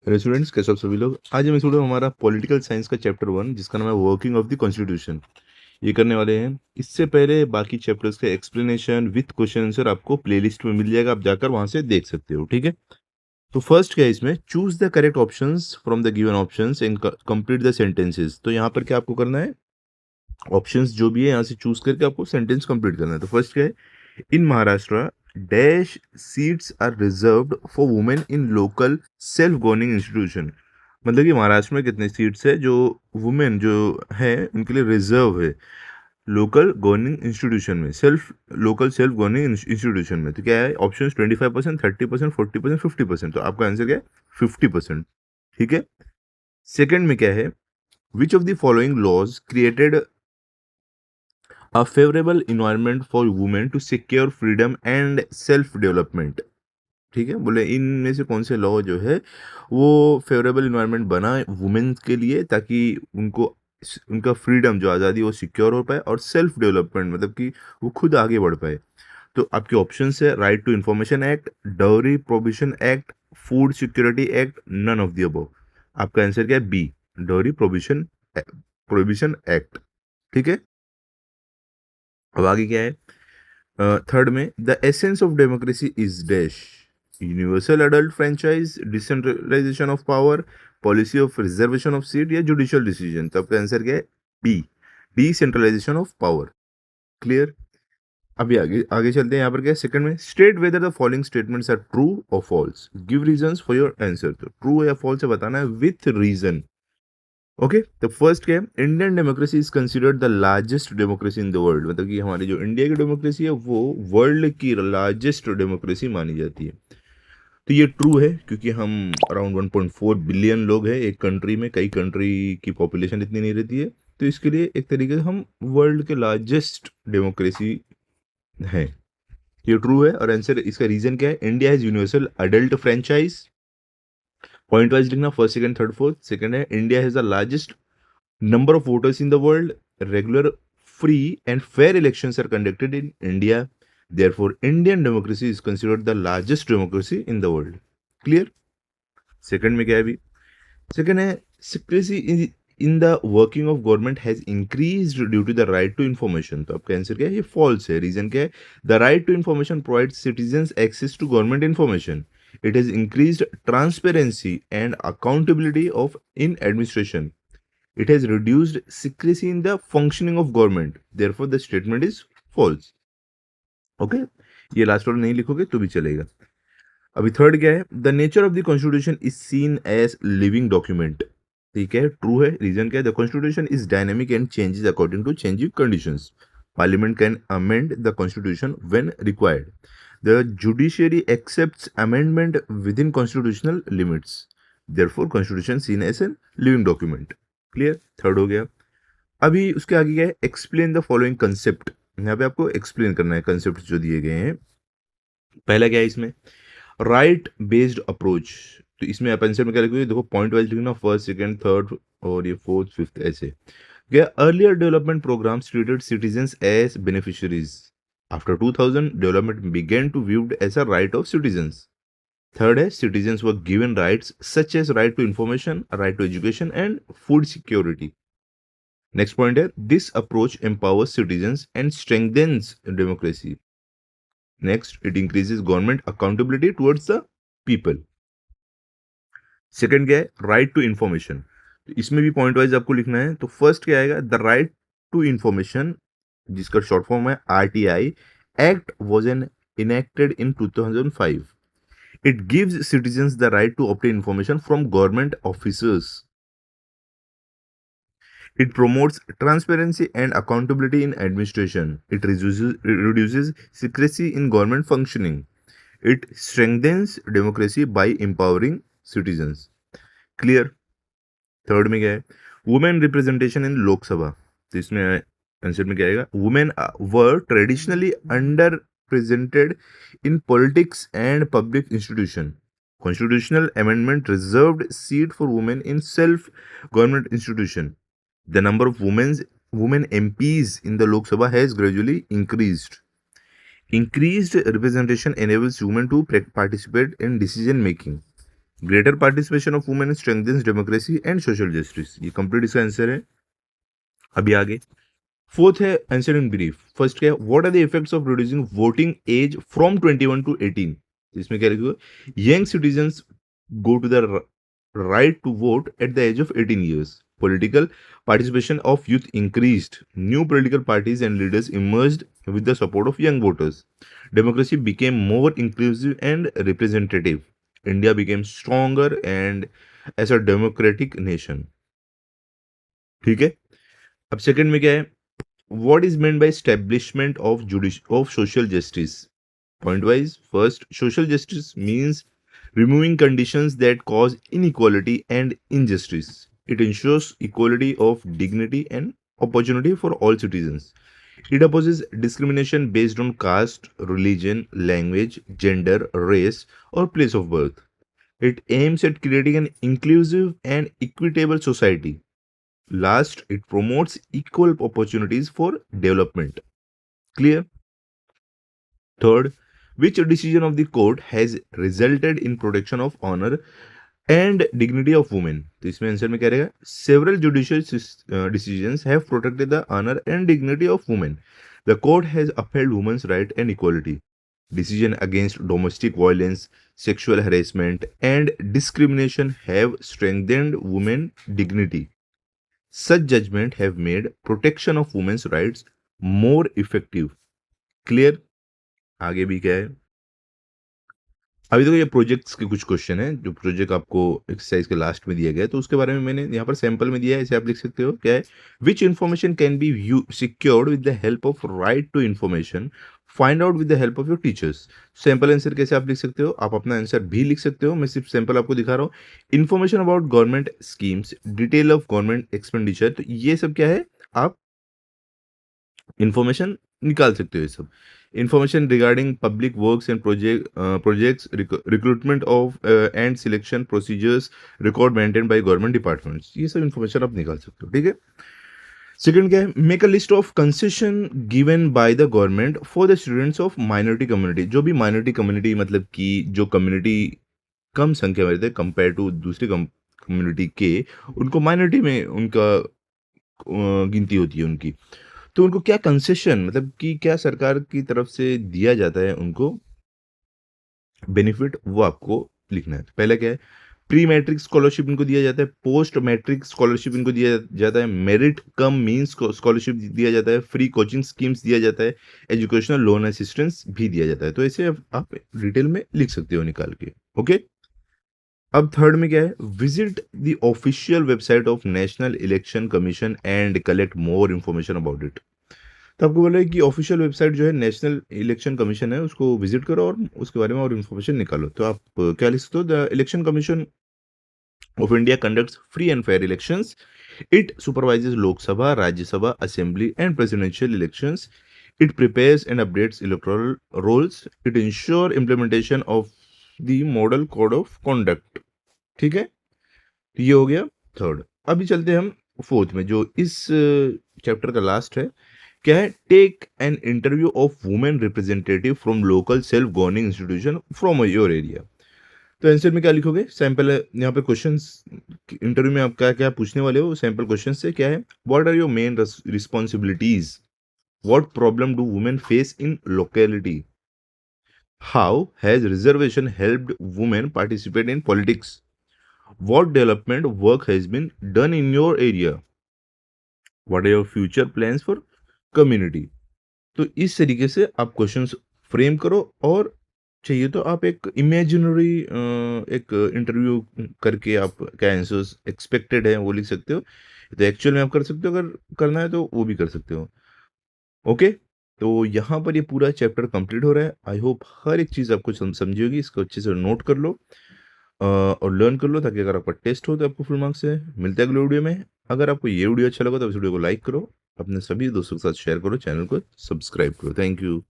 Hello students, कैसे हो आप सभी लोग। आज हम स्टूडेंट हमारा पॉलिटिकल साइंस का चैप्टर 1 जिसका नाम है वर्किंग ऑफ द कॉन्स्टिट्यूशन ये करने वाले हैं। इससे पहले बाकी चैप्टर्स के एक्सप्लेनेशन विथ क्वेश्चन आंसर आपको प्लेलिस्ट में मिल जाएगा, आप जाकर वहां से देख सकते हो। ठीक है, तो फर्स्ट क्या है इसमें, choose the correct options from the given options and complete the sentences. तो यहाँ पर क्या आपको करना है, ऑप्शंस जो भी है यहाँ से चूज करके आपको सेंटेंस कंप्लीट करना है। तो फर्स्ट क्या है, in Maharashtra dash seats are reserved for women in local self governing institution. मतलब कि महाराष्ट्र में कितने सीट्स है जो वुमेन जो है उनके लिए रिजर्व है लोकल गवर्निंग इंस्टीट्यूशन में, लोकल सेल्फ गवर्निंग इंस्टीट्यूशन में। तो क्या है ऑप्शन, 25%, 30%, 40%, 50%। तो आपका आंसर क्या है, 50%। ठीक है, सेकंड में क्या है, which of the following laws created a favorable environment for women to secure freedom and self development। ठीक है, बोले इनमें से कौन से लॉ जो है वो फेवरेबल इन्वायरमेंट बना वुमेन के लिए ताकि उनको उनका फ्रीडम जो आज़ादी वो सिक्योर हो पाए और सेल्फ डेवलपमेंट मतलब कि वो खुद आगे बढ़ पाए। तो आपके ऑप्शन है right to information act, dowry prohibition act, food security act, none of the above. आपका आंसर क्या है, बी, डाउरी प्रोहिबिशन एक्ट। ठीक है, अब आगे क्या है, थर्ड में the essence of democracy is dash, universal adult franchise, decentralisation of power, policy of reservation of seat या जुडिशियल डिसीजन। तो आपका आंसर क्या है, B, decentralisation of power. Clear, अभी आगे आगे चलते हैं। यहाँ पर क्या है, सेकंड में state whether the following statements are true और false, give reasons for your answer. तो ट्रू या फॉल्स है बताना है विथ रीजन। ओके, तो फर्स्ट क्या है, Indian democracy is considered the largest democracy in the world. मतलब कि हमारी जो इंडिया की डेमोक्रेसी है वो वर्ल्ड की लार्जेस्ट डेमोक्रेसी मानी जाती है। तो ये ट्रू है क्योंकि हम अराउंड 1.4 बिलियन लोग हैं एक कंट्री में, कई कंट्री की पॉपुलेशन इतनी नहीं रहती है, तो इसके लिए एक तरीके से हम वर्ल्ड के लार्जेस्ट डेमोक्रेसी है। ये ट्रू है और आंसर इसका रीजन क्या है, India has universal adult franchise. Point wise लिखना, first second third fourth. Second है, India has the largest number of voters in the world, regular, free and fair elections are conducted in India, therefore Indian democracy is considered the largest democracy in the world। Clear, second में क्या है, अभी second है, secrecy in the working of government has increased due to the right to information। तो आपका answer क्या है, ये false है। रीजन क्या है, the right to information provides citizens access to government information, it has increased transparency and accountability of in administration, it has reduced secrecy in the functioning of government, therefore the statement is false। Okay, ये last वाला नहीं लिखोगे तो भी चलेगा। अभी third क्या है, the nature of the constitution is seen as living document. ठीक है, ट्रू है। रीजन क्या है, the constitution is dynamic and changes according to changing conditions, parliament can amend the constitution when required, the judiciary accepts amendment within constitutional limits, therefore constitution seen as an living document. Clear, third हो गया। अभी उसके आगे क्या है, explain the following concept. यहाँ पे आपको एक्सप्लेन करना है कंसेप्ट जो दिए गए हैं। पहला क्या है इसमें, राइट बेस्ड अप्रोच। तो इसमें आप आंसर में क्या लिखोगे, देखो पॉइंट वाइज लिखना, फर्स्ट सेकंड थर्ड और ये फोर्थ फिफ्थ ऐसे। क्या, earlier development programmes treated citizens as beneficiaries, after 2000 development began to viewed as a right of citizens. Third है, citizens were given rights such as right to information, right to education and food security. Next point है, this approach empowers citizens and strengthens democracy. Next, it increases government accountability towards the people. Second क्या है, right to information. इसमें भी point wise आपको लिखना है। तो first क्या आएगा, द राइट टू इंफॉर्मेशन जिसका शॉर्ट फॉर्म है RTI act was an enacted in 2005। It gives citizens the right to obtain information from government officers. It promotes transparency and accountability in administration. It reduces secrecy in government functioning. It strengthens democracy by empowering citizens. Clear? Third में क्या है, women representation in Lok Sabha. तो इसमें answer में क्या आएगा, women were traditionally under presented in politics and public institution. Constitutional amendment reserved seat for women in self-government institution. The number of women MPs in the Lok Sabha has gradually increased. Increased representation enables women to participate in decision making. Greater participation of women strengthens democracy and social justice, ये complete इसका answer है। अभी आगे fourth है answer in brief. First क्या है, what are the effects of reducing voting age from 21 to 18। इसमें क्या लिखा, young citizens go to the right to vote at the age of 18 years. Political participation of youth increased. New political parties and leaders emerged with the support of young voters. Democracy became more inclusive and representative. India became stronger and as a democratic nation. ठीक है। अब second में क्या है, what is meant by establishment of social justice? Point wise, first, social justice means removing conditions that cause inequality and injustice. It ensures equality of dignity and opportunity for all citizens. It opposes discrimination based on caste, religion, language, gender, race, or place of birth. It aims at creating an inclusive and equitable society. Last, it promotes equal opportunities for development. Clear? Third, which decision of the court has resulted in protection of honor and dignity of women? तो इसमें answer में क्या रहेगा, several judicial decisions have protected the honor and dignity of women. The court has upheld women's right and equality. Decision against domestic violence, sexual harassment, and discrimination have strengthened women's dignity. Such judgment have made protection of women's rights more effective. Clear? आगे भी क्या है, अभी देखो ये projects के कुछ question हैं जो प्रोजेक्ट आपको एक्सरसाइज के लास्ट में दिया गया है, तो उसके बारे में मैंने यहाँ पर सैंपल में दिया है, इसे आप लिख सकते हो। क्या है, which information can be secured with the help of right to information, find out with the help of your teachers. Sample answer कैसे आप लिख सकते हो, आप अपना आंसर भी लिख सकते हो, मैं सिर्फ सैंपल आपको दिखा रहा हूँ। Information about government schemes, detail of government expenditure, तो ये सब क्या है, आप इन्फॉर्मेशन निकाल सकते हो ये सब। Information regarding public works and projects, recruitment of and selection procedures, record maintain by government departments, ये सब इन्फॉर्मेशन आप निकाल सकते हो। ठीक है। सेकंड क्या है, make a list of concession given by the government for the students of minority community. जो भी माइनॉरिटी कम्युनिटी मतलब कि जो कम्युनिटी कम संख्या में रहते हैं कंपेयर टू दूसरी कम्युनिटी के, उनको माइनॉरिटी में उनका गिनती होती है उनकी, तो उनको क्या कंसेशन मतलब कि क्या सरकार की तरफ से दिया जाता है उनको बेनिफिट, वो आपको लिखना है। तो पहला क्या है, प्री मैट्रिक स्कॉलरशिप इनको दिया जाता है, पोस्ट मैट्रिक स्कॉलरशिप इनको दिया जाता है, मेरिट कम मींस स्कॉलरशिप दिया जाता है, फ्री कोचिंग स्कीम्स दिया जाता है, एजुकेशनल लोन असिस्टेंस भी दिया जाता है। तो ऐसे आप डिटेल में लिख सकते हो निकाल के। ओके। अब थर्ड में क्या है, visit the official website of national election commission and collect more information about it. तो आपको बोला है कि ऑफिशियल वेबसाइट जो है नेशनल इलेक्शन कमीशन है उसको विजिट करो और उसके बारे में और इन्फॉर्मेशन निकालो। तो आप क्या लिख सकते हो, the election commission of India conducts free and fair elections, it supervises Lok Sabha, Rajya Sabha, assembly and presidential elections, it prepares and updates electoral rolls, it ensure implementation of the model code of conduct. ठीक है, तो ये हो गया third. अभी चलते हैं हम फोर्थ में, जो इस चैप्टर का लास्ट है। क्या है, take an interview of women representative from local self governing institution from your area. तो आंसर में क्या लिखोगे, सैंपल है यहाँ पे क्वेश्चंस, इंटरव्यू में आप क्या क्या पूछने वाले हो सैंपल क्वेश्चन से। क्या है, what are your main responsibilities, what problem do women face in locality, how has reservation helped women participate in politics, what development work has been done in your area, what are your future plans for community. तो इस तरीके से आप questions frame करो, और चाहिए तो आप एक इमेजिनरी एक इंटरव्यू करके आप क्या आंसर्स एक्सपेक्टेड है वो लिख सकते हो। तो एक्चुअल में आप कर सकते हो, अगर करना है तो वो भी कर सकते हो। ओके, तो यहाँ पर ये पूरा चैप्टर कंप्लीट हो रहा है। आई होप हर एक चीज़ आपको समझी होगी, इसको अच्छे से नोट कर लो और लर्न कर लो, ताकि अगर आपका टेस्ट हो तो आपको फुल मार्क्स है। मिलते हैं अगले वीडियो में। अगर आपको ये वीडियो अच्छा लगा तो इस वीडियो को लाइक करो, अपने सभी दोस्तों के साथ शेयर करो, चैनल को सब्सक्राइब करो। Thank you.